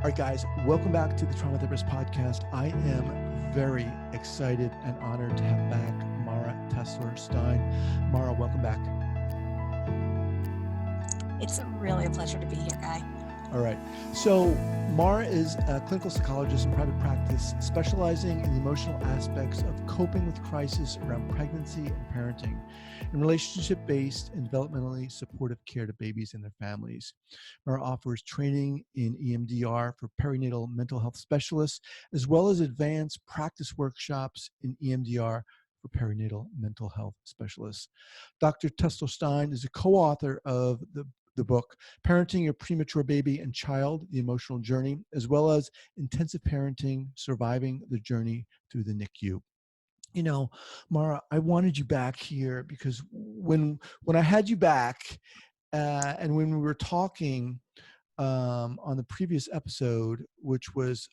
All right, guys, welcome back to the Trauma Therapist Podcast. I am very excited and honored to have back Mara Tesler Stein. Mara, welcome back. It's really a pleasure to be here, Guy. All right. So Mara is a clinical psychologist in private practice, specializing in the emotional aspects of coping with crisis around pregnancy and parenting, and relationship-based and developmentally supportive care to babies and their families. Mara offers training in EMDR for perinatal mental health specialists, as well as advanced practice workshops in EMDR for perinatal mental health specialists. Dr. Tesler Stein is a co-author of the book, Parenting Your Premature Baby and Child, The Emotional Journey, as well as Intensive Parenting, Surviving the Journey Through the NICU. You know, Mara, I wanted you back here because when I had you back and when we were talking on the previous episode, which was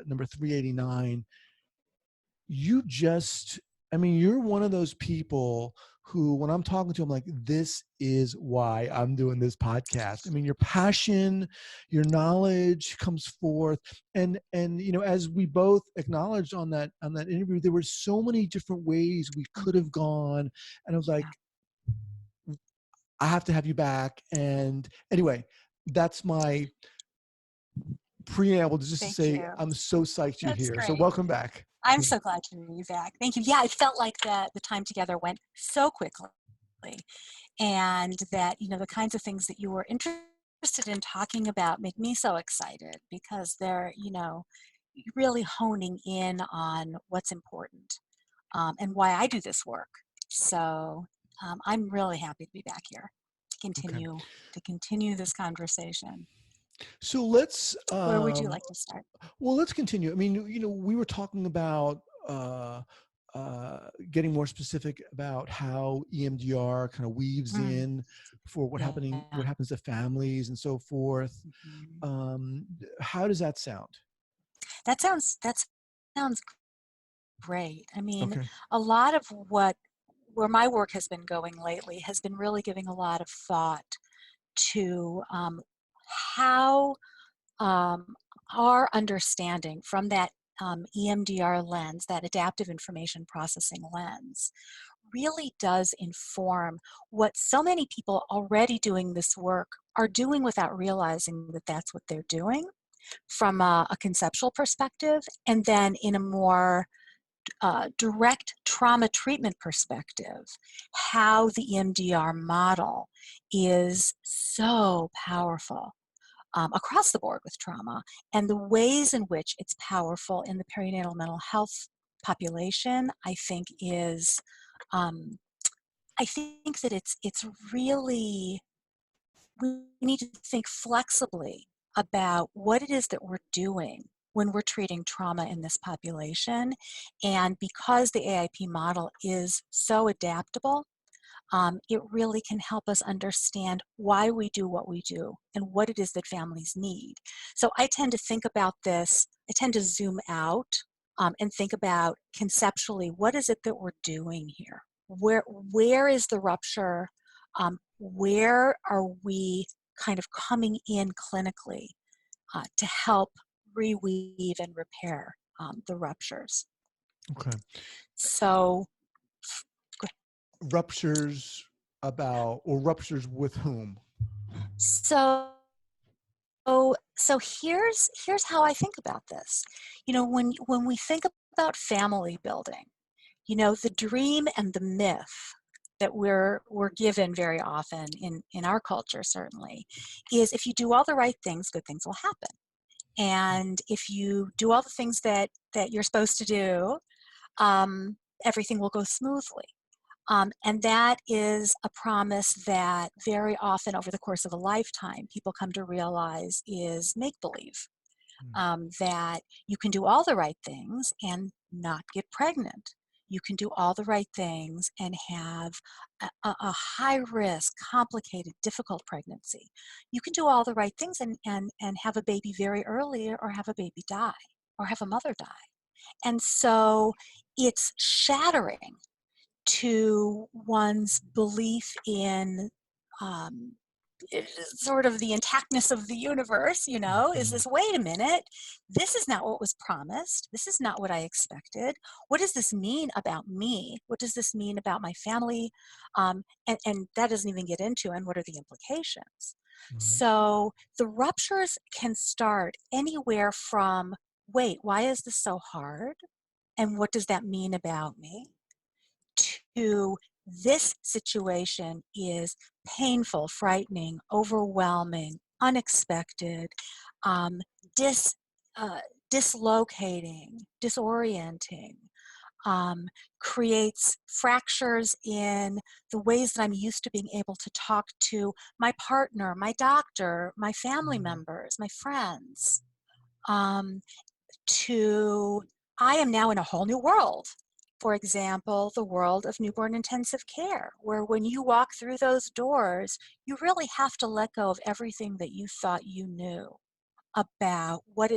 number 389, you're one of those people who, when I'm talking to them, like, this is why I'm doing this podcast. I mean, your passion, your knowledge comes forth. And as we both acknowledged on that interview, there were so many different ways we could have gone. And I was like, I have to have you back. And anyway, that's my preamble just to say, I'm so psyched you're here. Great. So welcome back. I'm so glad to be back. Thank you. Yeah, it felt like the time together went so quickly, and that, the kinds of things that you were interested in talking about made me so excited, because they're, really honing in on what's important and why I do this work. So I'm really happy to be back here to continue this conversation. So let's. Where would you like to start? Well, let's continue. I mean, we were talking about getting more specific about how EMDR kind of weaves in for what happens to families and so forth. How does that sound? That sounds great. I mean, a lot of where my work has been going lately has been really giving a lot of thought to how our understanding from that EMDR lens, that adaptive information processing lens, really does inform what so many people already doing this work are doing without realizing that that's what they're doing, from a conceptual perspective, and then in a more direct trauma treatment perspective, how the EMDR model is so powerful across the board with trauma, and the ways in which it's powerful in the perinatal mental health population, I think is, I think that it's really, we need to think flexibly about what it is that we're doing when we're treating trauma in this population. And because the AIP model is so adaptable, it really can help us understand why we do what we do and what it is that families need. So I tend to think about this, I tend to zoom out and think about conceptually, what is it that we're doing here? Where is the rupture? Where are we kind of coming in clinically to help reweave and repair the ruptures? Okay. So, ruptures with whom? So here's how I think about this. When we think about family building, the dream and the myth that we're given very often in our culture, certainly, is if you do all the right things, good things will happen. And if you do all the things that you're supposed to do, everything will go smoothly. And that is a promise that very often over the course of a lifetime, people come to realize is make-believe. That you can do all the right things and not get pregnant. You can do all the right things and have a high-risk, complicated, difficult pregnancy. You can do all the right things and have a baby very early, or have a baby die, or have a mother die. And so it's shattering to one's belief in sort of the intactness of the universe, is Mhm. this, wait a minute, this is not what was promised. This is not what I expected. What does this mean about me? What does this mean about my family? And that doesn't even get into, and what are the implications? Right. So the ruptures can start anywhere from, wait, why is this so hard? And what does that mean about me? To, this situation is painful, frightening, overwhelming, unexpected, um, dis, uh, dislocating, disorienting, um, creates fractures in the ways that I'm used to being able to talk to my partner, my doctor, my family Right. members, my friends. Um, to, I am now in a whole new world. For example, the world of newborn intensive care, where when you walk through those doors, you really have to let go of everything that you thought you knew about what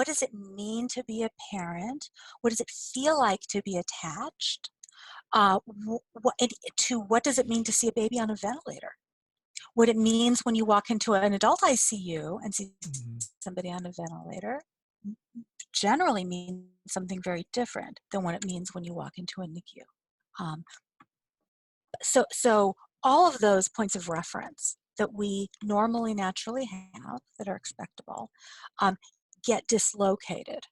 does it mean to be a parent? What does it feel like to be attached? To what does it mean to see a baby on a ventilator? What it means when you walk into an adult ICU and see Mhm. somebody on a ventilator generally means something very different than what it means when you walk into a NICU. Um, so all of those points of reference that we normally naturally have that are expectable um, get dislocated.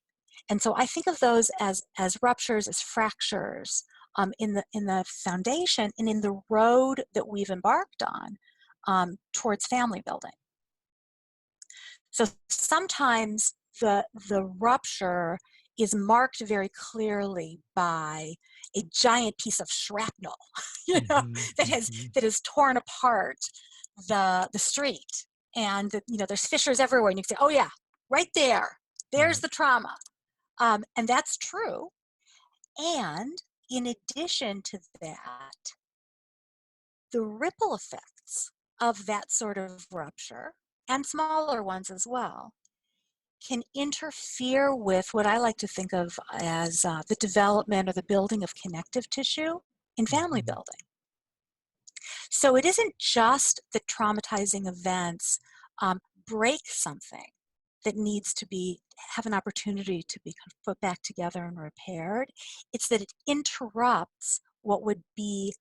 And so I think of those as ruptures, as fractures in the foundation and in the road that we've embarked on towards family building. So sometimes the rupture is marked very clearly by a giant piece of shrapnel, Mhm. that has torn apart the street, and there's fissures everywhere, and you can say, oh yeah, right there, there's Right. the trauma, and that's true. And in addition to that, the ripple effects of that sort of rupture, and smaller ones as well, can interfere with what I like to think of as the development or the building of connective tissue in family Mhm. building. So it isn't just that traumatizing events break something that needs to have an opportunity to be kind of put back together and repaired. It's that it interrupts what would be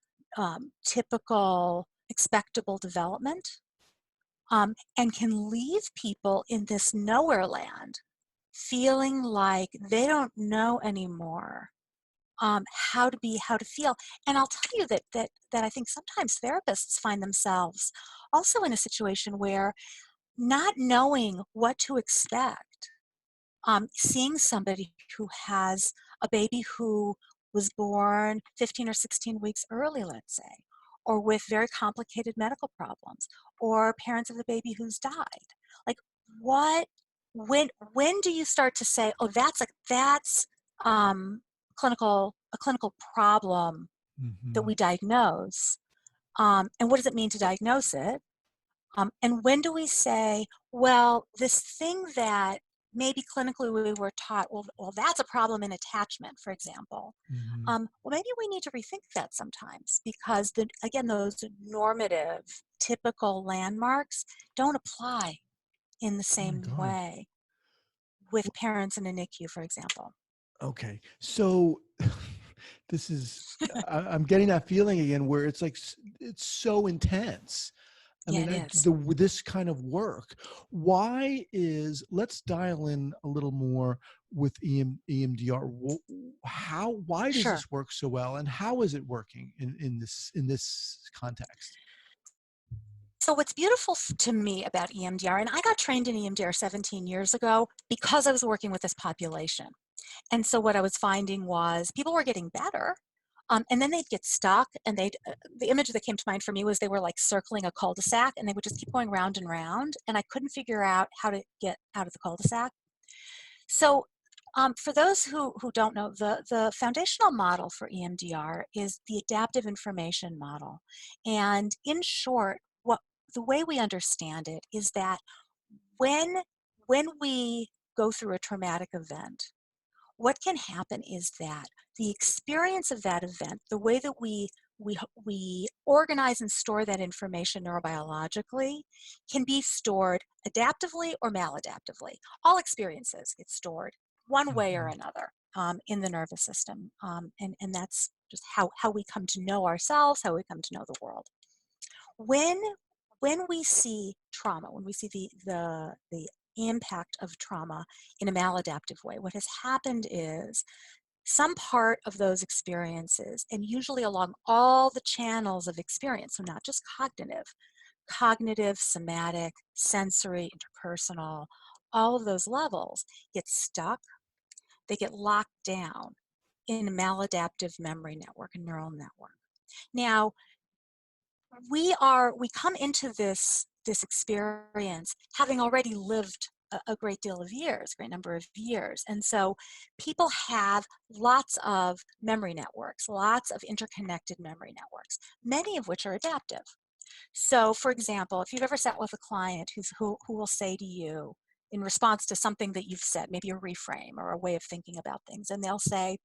typical, expectable development, and can leave people in this nowhere land feeling like they don't know anymore how to be, how to feel. And I'll tell you that I think sometimes therapists find themselves also in a situation where, not knowing what to expect, seeing somebody who has a baby who was born 15 or 16 weeks early, let's say, or with very complicated medical problems, or parents of the baby who's died. Like, what, when do you start to say, oh, that's um, a clinical problem that Mhm. we diagnose, and what does it mean to diagnose it? And when do we say, well, this thing that maybe clinically we were taught, well, that's a problem in attachment, for example. Mhm. Well, maybe we need to rethink that sometimes, because again, those normative, typical landmarks don't apply in the Oh my same God. way with parents in a NICU, for example. Okay. So this is, I'm getting that feeling again where it's like, it's so intense. I Yeah, mean, it is. with this kind of work, let's dial in a little more with EMDR. Why does Sure. this work so well, and how is it working in this context? So what's beautiful to me about EMDR, and I got trained in EMDR 17 years ago because I was working with this population. And so what I was finding was people were getting better, and then they'd get stuck, and the image that came to mind for me was they were like circling a cul-de-sac, and they would just keep going round and round, and I couldn't figure out how to get out of the cul-de-sac. So for those who don't know, the foundational model for EMDR is the adaptive information model. And in short, the way we understand it is that when we go through a traumatic event, what can happen is that the experience of that event, the way that we we organize and store that information neurobiologically can be stored adaptively or maladaptively. All experiences get stored one way or another in the nervous system. And that's just how we come to know ourselves, how we come to know the world. When we see trauma, when we see the impact of trauma in a maladaptive way, what has happened is some part of those experiences, and usually along all the channels of experience, so not just cognitive, somatic, sensory, interpersonal, all of those levels get stuck, they get locked down in a maladaptive memory network, a neural network. Now, we come into this experience having already lived a great deal of years, great number of years. And so people have lots of memory networks, lots of interconnected memory networks, many of which are adaptive. So for example, if you've ever sat with a client who will say to you in response to something that you've said, maybe a reframe or a way of thinking about things, and they'll say,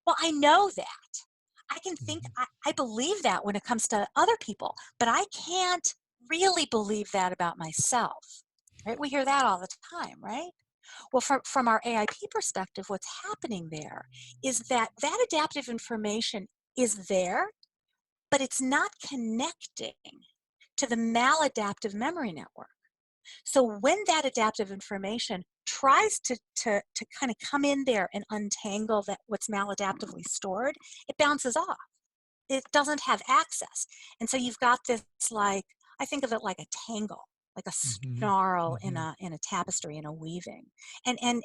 well, I know that. I can think, I believe that when it comes to other people, but I can't really believe that about myself, right? We hear that all the time, right? Well, from our AIP perspective, what's happening there is that adaptive information is there, but it's not connecting to the maladaptive memory network. So when that adaptive information tries to kind of come in there and untangle that what's maladaptively stored, it bounces off. It doesn't have access. And so you've got this, like, I think of it like a tangle, like a snarl in a tapestry, in a weaving. And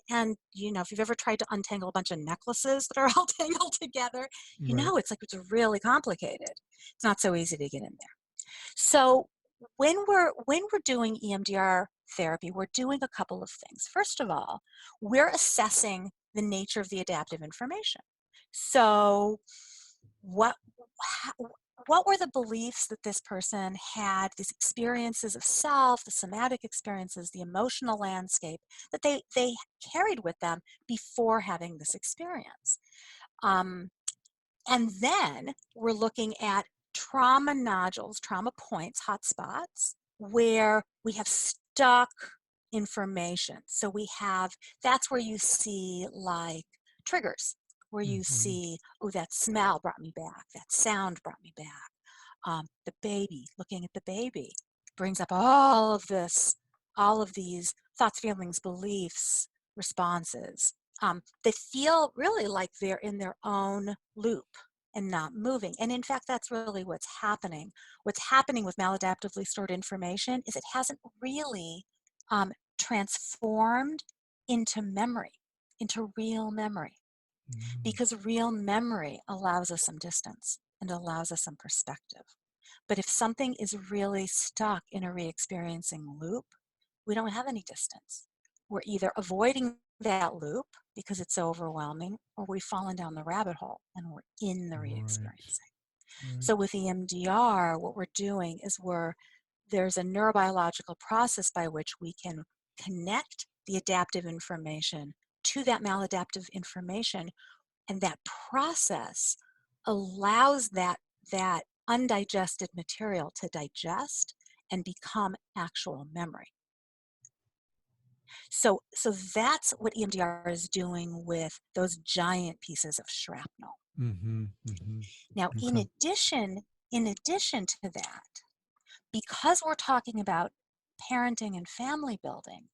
you know, if you've ever tried to untangle a bunch of necklaces that are all tangled together, you know, it's really complicated. It's not so easy to get in there. So when we're doing EMDR therapy, we're doing a couple of things. First of all, we're assessing the nature of the adaptive information. So what were the beliefs that this person had, these experiences of self, the somatic experiences, the emotional landscape that they carried with them before having this experience? And then we're looking at trauma nodules, trauma points, hot spots, where we have stuck information. So that's where you see like triggers, where you see, oh, that smell brought me back, that sound brought me back. The baby, looking at the baby, brings up all of these thoughts, feelings, beliefs, responses. They feel really like they're in their own loop and not moving. And in fact, that's really what's happening. What's happening with maladaptively stored information is it hasn't really transformed into memory, into real memory. Because real memory allows us some distance and allows us some perspective. But if something is really stuck in a re-experiencing loop, we don't have any distance. We're either avoiding that loop because it's so overwhelming, or we've fallen down the rabbit hole and we're in the re-experiencing. So with EMDR, what we're doing is there's a neurobiological process by which we can connect the adaptive information to that maladaptive information, and that process allows that undigested material to digest and become actual memory. So that's what EMDR is doing with those giant pieces of shrapnel. Now, in addition to that, because we're talking about parenting and family building,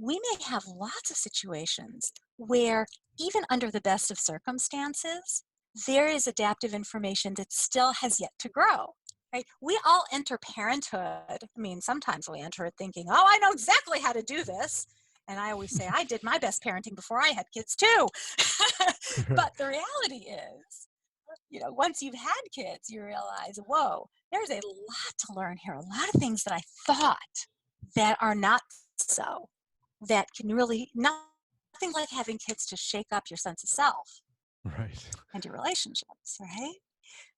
we may have lots of situations where even under the best of circumstances, there is adaptive information that still has yet to grow, right? We all enter parenthood. I mean, sometimes we enter it thinking, oh, I know exactly how to do this. And I always say, I did my best parenting before I had kids too. But the reality is, you know, once you've had kids, you realize, whoa, there's a lot to learn here. A lot of things that I thought that are not so, that can really, nothing like having kids to shake up your sense of self and your relationships, right?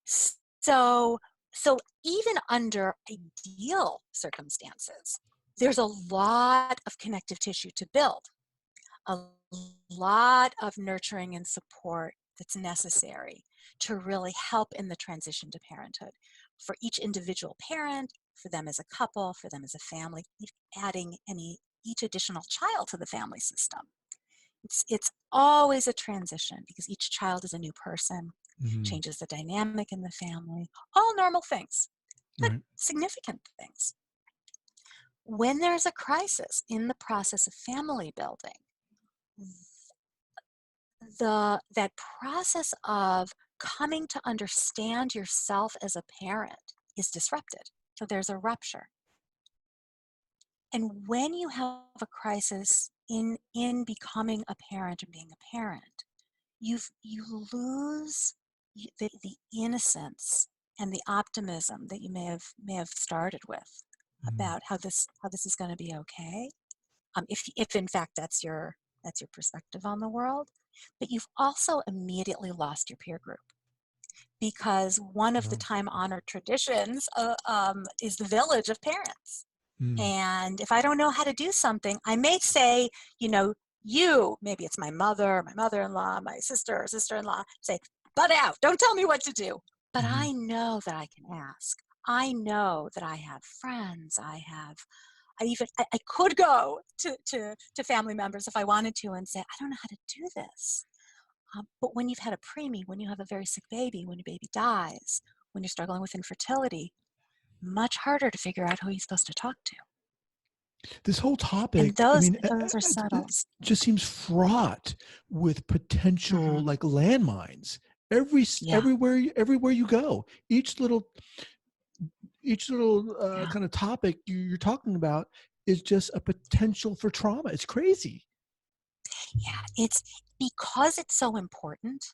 So even under ideal circumstances, there's a lot of connective tissue to build, a lot of nurturing and support that's necessary to really help in the transition to parenthood for each individual parent, for them as a couple, for them as a family, adding each additional child to the family system. It's always a transition because each child is a new person, Mm-hmm. changes the dynamic in the family, all normal things, but Right. significant things. When there's a crisis in the process of family building, that process of coming to understand yourself as a parent is disrupted. So there's a rupture. And when you have a crisis in becoming a parent and being a parent, you lose the innocence and the optimism that you may have started with Mm-hmm. about how this is going to be okay. If in fact that's your perspective on the world, but you've also immediately lost your peer group because one of the Wow. time-honored traditions is the village of parents. Mm. And if I don't know how to do something, I may say, maybe it's my mother, my mother-in-law, my sister or sister-in-law, say, butt out, don't tell me what to do. But Mm-hmm. I know that I can ask. I know that I have friends. I could go to family members if I wanted to and say, I don't know how to do this. But when you've had a preemie, when you have a very sick baby, when your baby dies, when you're struggling with infertility, much harder to figure out who you're supposed to talk to. This whole And topic, I those mean, those are it subtle. just seems fraught with potential Mm-hmm. like landmines. Yeah, Everywhere you go, each little yeah, kind of topic you're talking about is just a potential for trauma. It's crazy. yeah. It's because it's so important,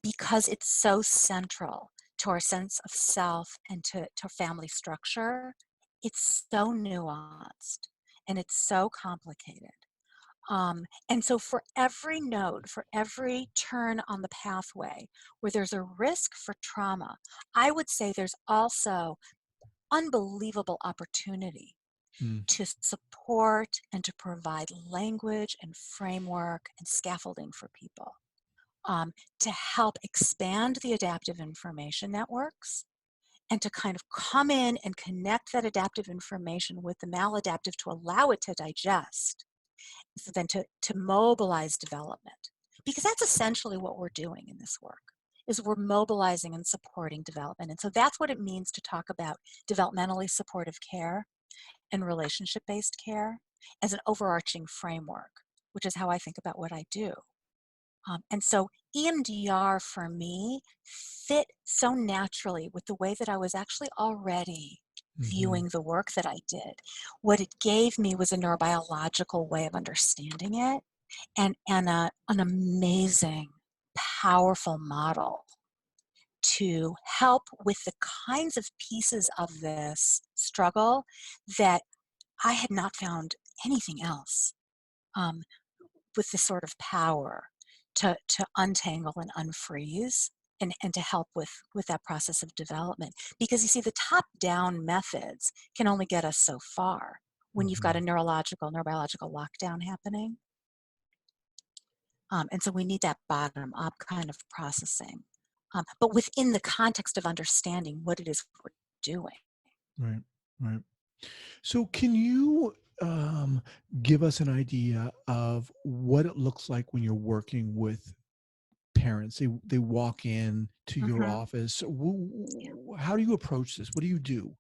because it's so central to our sense of self and to family structure. It's so nuanced and it's so complicated. And so for every node, for every turn on the pathway where there's a risk for trauma, I would say there's also unbelievable opportunity Mm. to support and to provide language and framework and scaffolding for people, to help expand the adaptive information networks and to kind of come in and connect that adaptive information with the maladaptive to allow it to digest, so then to mobilize development. Because that's essentially what we're doing in this work, is we're mobilizing and supporting development. And so that's what it means to talk about developmentally supportive care and relationship-based care as an overarching framework, which is how I think about what I do. And so EMDR for me fit so naturally with the way that I was actually already Mm-hmm. viewing the work that I did. What it gave me was a neurobiological way of understanding it and an amazing, powerful model to help with the kinds of pieces of this struggle that I had not found anything else. Um, with this sort of power to untangle and unfreeze and to help with that process of development. Because you see, the top-down methods can only get us so far when you've got Mm-hmm. a neurobiological lockdown happening. And so we need that bottom-up kind of processing, but within the context of understanding what it is we're doing. Right. Right. So, can you give us an idea of what it looks like when you're working with parents? They walk in to your Mhm. office. How do you approach this? What do you do?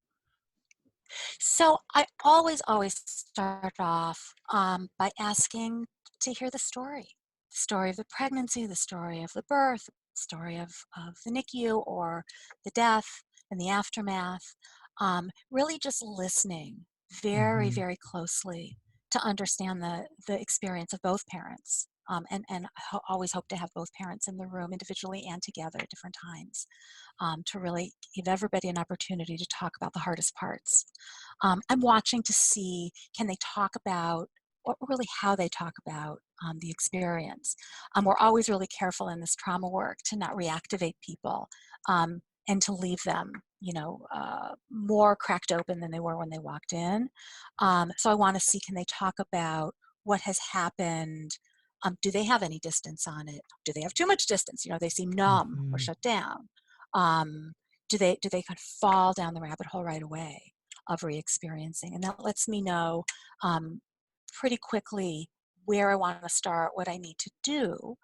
So I always start off by asking to hear the story of the pregnancy, the story of the birth, the story of the NICU or the death and the aftermath. Really just listening very, Mm-hmm. very closely to understand the experience of both parents. And always hope to have both parents in the room individually and together at different times, to really give everybody an opportunity to talk about the hardest parts. I'm watching to see, can they talk about, or really how they talk about the experience. We're always really careful in this trauma work to not reactivate people, and to leave them, more cracked open than they were when they walked in. So I want to see, can they talk about what has happened Do they have any distance on it? Do they have too much distance? They seem numb or shut down. Do they kind of fall down the rabbit hole right away of re-experiencing? And that lets me know pretty quickly where I want to start, what I need to do,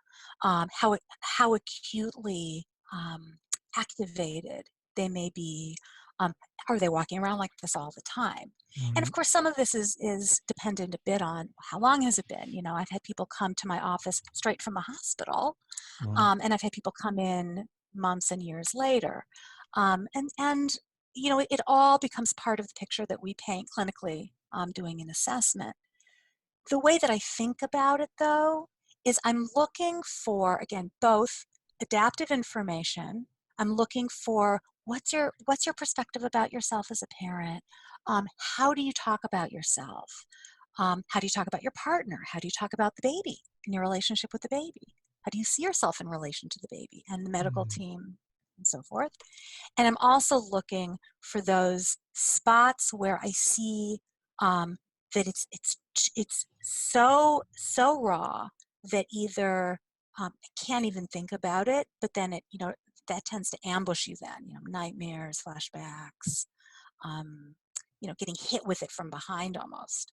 how acutely activated they may be. Are they walking around like this all the time? And of course, some of this is dependent a bit on how long has it been. I've had people come to my office straight from the hospital, Wow. and I've had people come in months and years later. And it all becomes part of the picture that we paint clinically doing an assessment. The way that I think about it, though, is I'm looking for, again, both adaptive information. I'm looking for what's your perspective about yourself as a parent. How do you talk about yourself? How do you talk about your partner? How do you talk about the baby and your relationship with the baby? How do you see yourself in relation to the baby and the medical team and so forth? And I'm also looking for those spots where I see that it's so raw that either I can't even think about it, but then that tends to ambush you then, nightmares, flashbacks, getting hit with it from behind almost.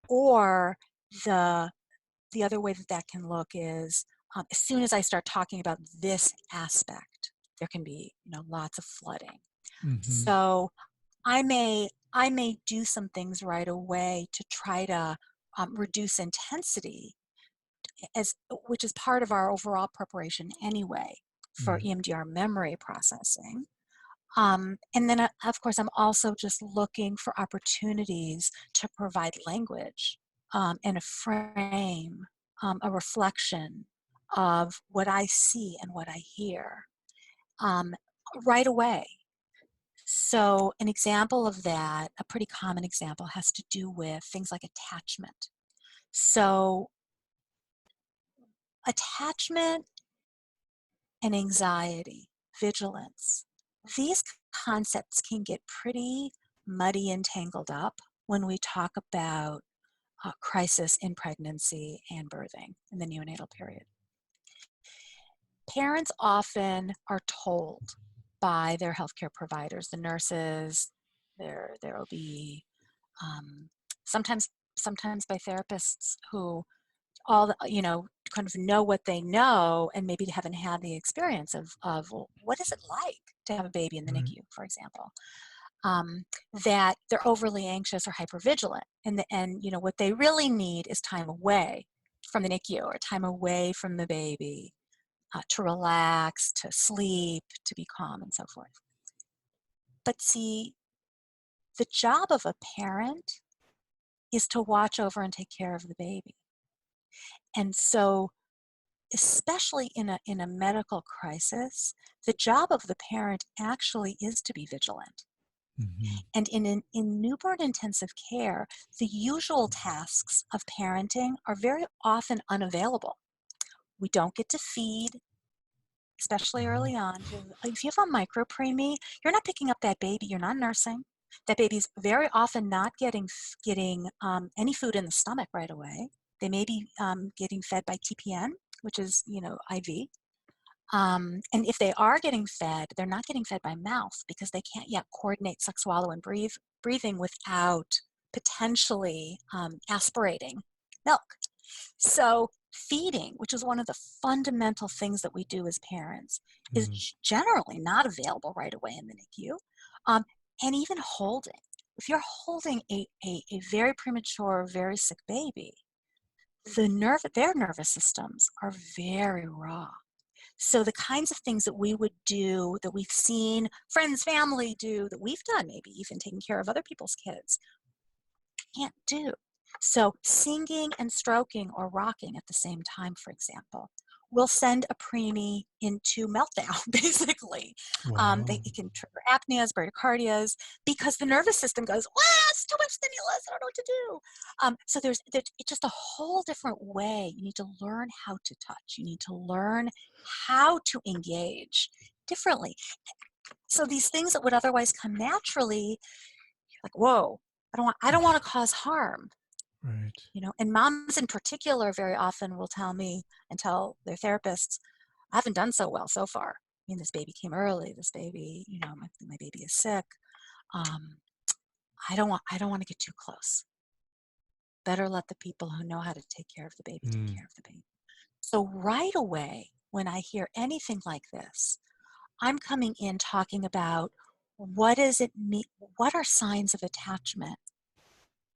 Or the other way that can look is as soon as I start talking about this aspect, there can be lots of flooding. So I may do some things right away to try to reduce intensity, which is part of our overall preparation anyway for EMDR memory processing. And then, of course, I'm also just looking for opportunities to provide language and a frame, a reflection of what I see and what I hear right away. So an example of that, a pretty common example, has to do with things like attachment. So attachment and anxiety, vigilance, these concepts can get pretty muddy and tangled up when we talk about crisis in pregnancy and birthing in the neonatal period. Parents often are told by their healthcare providers, the nurses, their OB, sometimes by therapists who kind of know what they know and maybe haven't had the experience of well, what is it like to have a baby in the NICU, for example, that they're overly anxious or hypervigilant, and what they really need is time away from the NICU or time away from the baby to relax, to sleep, to be calm, and so forth. But see, the job of a parent is to watch over and take care of the baby. And so, especially in a medical crisis, the job of the parent actually is to be vigilant. And in newborn intensive care, the usual tasks of parenting are very often unavailable. We don't get to feed, especially early on. If you have a micro-preemie, you're not picking up that baby, you're not nursing. That baby's very often not getting any food in the stomach right away. They may be getting fed by TPN, which is, IV. And if they are getting fed, they're not getting fed by mouth because they can't yet coordinate suck, swallow, and breathing without potentially aspirating milk. So feeding, which is one of the fundamental things that we do as parents, is generally not available right away in the NICU. And even holding. If you're holding a very premature, very sick baby, their nervous systems are very raw. So the kinds of things that we would do, that we've seen friends, family do, that we've done, maybe even taking care of other people's kids, can't do. So singing and stroking or rocking at the same time, for example, will send a preemie into meltdown, basically. Wow. It can trigger apneas, bradycardias, because the nervous system goes, it's too much stimulus, I don't know what to do. So there's it's just a whole different way. You need to learn how to touch. You need to learn how to engage differently. So these things that would otherwise come naturally, like, whoa, I don't want to cause harm. Right. And moms in particular very often will tell me and tell their therapists, I haven't done so well so far. This baby came early. This baby, my baby is sick. Um, I don't want to get too close. Better let the people who know how to take care of the baby take Mm. care of the baby. So right away, when I hear anything like this, I'm coming in talking about what does it mean? What are signs of attachment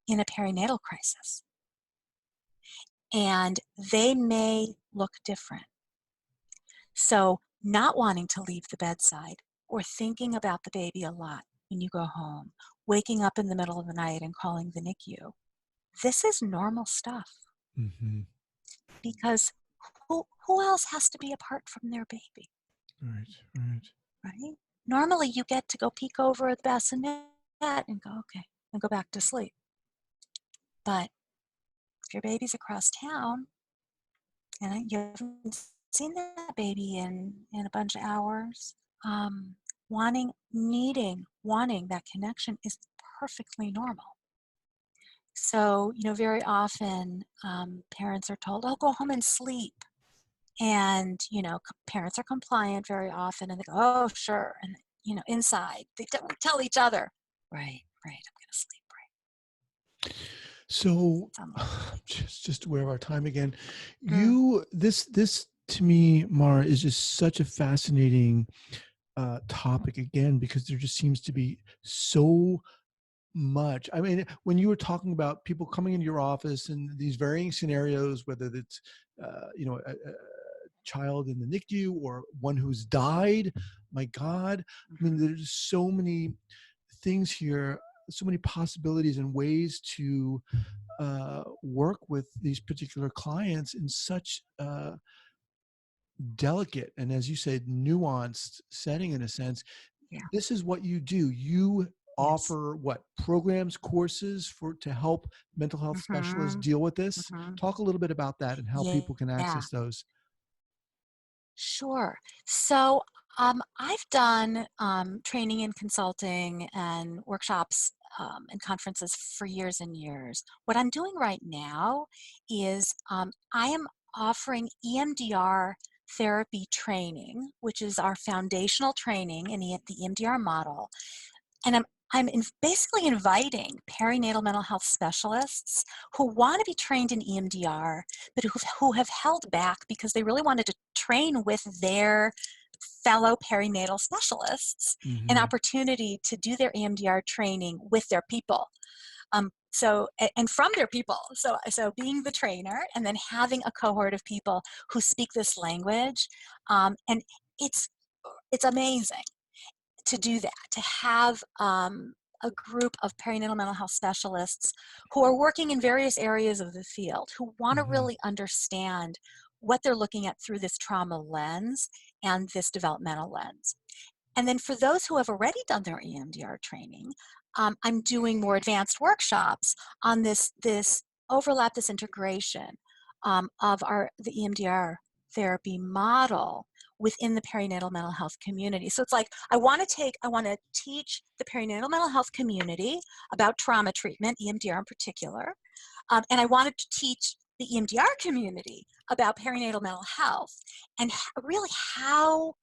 in a perinatal crisis? And they may look different. So not wanting to leave the bedside or thinking about the baby a lot when you go home, waking up in the middle of the night and calling the NICU. This is normal stuff Mm-hmm. because who else has to be apart from their baby, Right. Right. right? Normally you get to go peek over the bassinet and go, okay, and go back to sleep. But if your baby's across town and you haven't seen that baby in a bunch of hours, wanting that connection is perfectly normal. So, very often parents are told, oh, go home and sleep. And, parents are compliant very often and they go, oh, sure. And, inside, they tell each other, right, I'm going to sleep, right. So, It's unlikely. just aware of our time again. Mm, This to me, Mara, is just such a fascinating topic again, because there just seems to be so much. I mean, when you were talking about people coming into your office and these varying scenarios, whether it's a child in the NICU or one who's died, my God, I mean, mhm. there's so many things here, so many possibilities and ways to work with these particular clients in such delicate and, as you said, nuanced setting. In a sense, Yeah. this is what you do. You Yes. offer what programs, courses to help mental health specialists Mm-hmm. deal with this. Mm-hmm. Talk a little bit about that and how people can Yeah. access those. Sure. So I've done training and consulting and workshops and conferences for years and years. What I'm doing right now is I am offering EMDR therapy training, which is our foundational training in the EMDR model. And basically inviting perinatal mental health specialists who want to be trained in EMDR, but who have held back because they really wanted to train with their fellow perinatal specialists, an Mm-hmm. opportunity to do their EMDR training with their people. And from their people. So being the trainer and then having a cohort of people who speak this language, and it's amazing to do that, to have a group of perinatal mental health specialists who are working in various areas of the field, who want to Mm-hmm. really understand what they're looking at through this trauma lens and this developmental lens. And then for those who have already done their EMDR training, I'm doing more advanced workshops on this overlap, this integration of the EMDR therapy model within the perinatal mental health community. So it's like I want to teach the perinatal mental health community about trauma treatment, EMDR in particular, and I wanted to teach the EMDR community about perinatal mental health and really how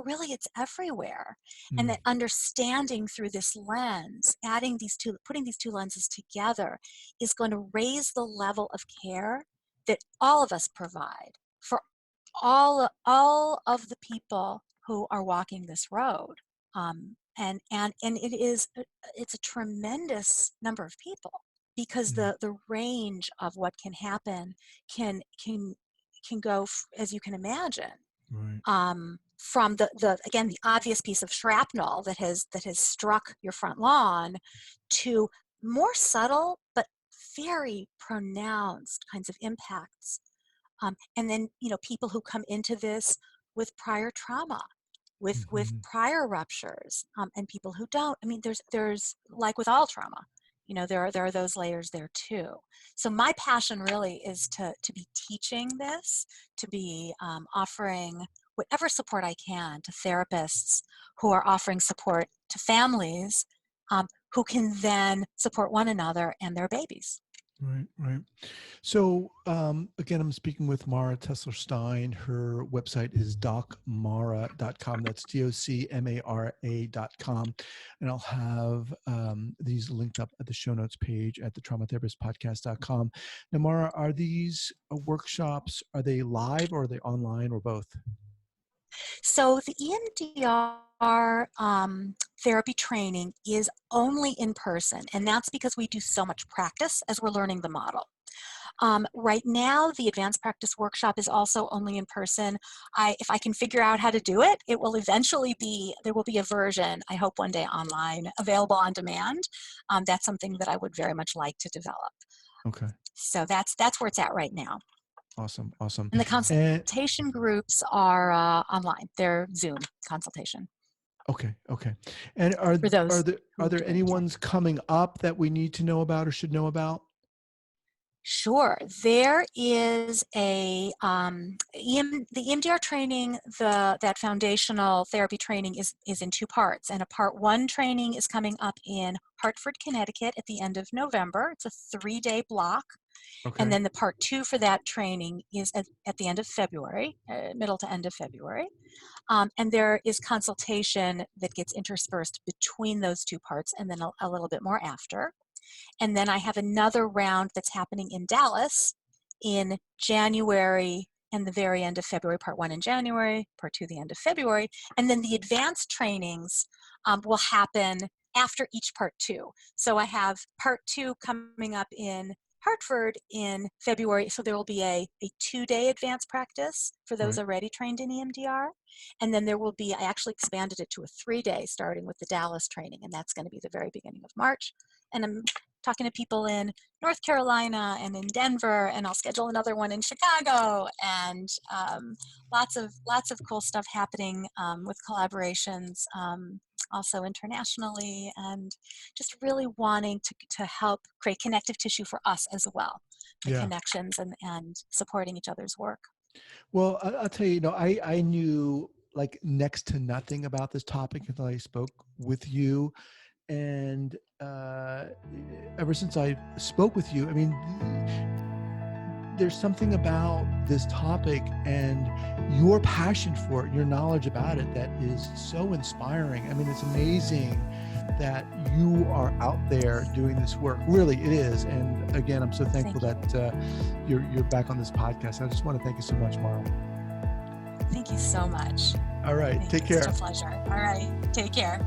really it's everywhere, and that understanding through this lens, putting these two lenses together is going to raise the level of care that all of us provide for all of the people who are walking this road. And it's a tremendous number of people, because Mm-hmm. the range of what can happen can go, as you can imagine, Right. from the obvious piece of shrapnel that has struck your front lawn, to more subtle but very pronounced kinds of impacts. And then, people who come into this with prior trauma, with Mm-hmm. prior ruptures, and people who don't. I mean, there's like with all trauma, there are those layers there too. So my passion really is to be teaching this, to be offering whatever support I can to therapists who are offering support to families, who can then support one another and their babies. Right. So again, I'm speaking with Mara Tesler Stein. Her website is docmara.com. That's docmara.com. And I'll have these linked up at the show notes page at the traumatherapistpodcast.com. Now, Mara, are these workshops, are they live or are they online or both? So the EMDR therapy training is only in person, and that's because we do so much practice as we're learning the model. Right now, the advanced practice workshop is also only in person. If I can figure out how to do it, it will eventually be, there will be a version, I hope one day online, available on demand. That's something that I would very much like to develop. Okay. So that's where it's at right now. Awesome. And the consultation groups are online. They're Zoom consultation. Okay. And are there any ones coming up that we need to know about or should know about? Sure. There is the EMDR training, that foundational therapy training is in two parts, and a part one training is coming up in Hartford, Connecticut at the end of November. It's a 3-day block. Okay. And then the part two for that training is at the end of February, middle to end of February. And there is consultation that gets interspersed between those two parts and then a little bit more after. And then I have another round that's happening in Dallas in January and the very end of February, part one in January, part two the end of February. And then the advanced trainings will happen after each part two. So I have part two coming up in Hartford in February. So there will be a 2-day advanced practice for those already trained in EMDR. And then there will be, I actually expanded it to a 3-day starting with the Dallas training. And that's going to be the very beginning of March. And I'm talking to people in North Carolina and in Denver, and I'll schedule another one in Chicago, and lots of cool stuff happening with collaborations, also internationally, and just really wanting to help create connective tissue for us as well, the connections and supporting each other's work. Well, I'll tell you, I knew like next to nothing about this topic until I spoke with you. And ever since I spoke with you, I mean, there's something about this topic and your passion for it, your knowledge about it, that is so inspiring. I mean, it's amazing that you are out there doing this work. Really, it is. And again, I'm so thankful that you're back on this podcast. I just want to thank you so much, Mara. Thank you so much. All right. Take care. It's a pleasure. All right. Take care.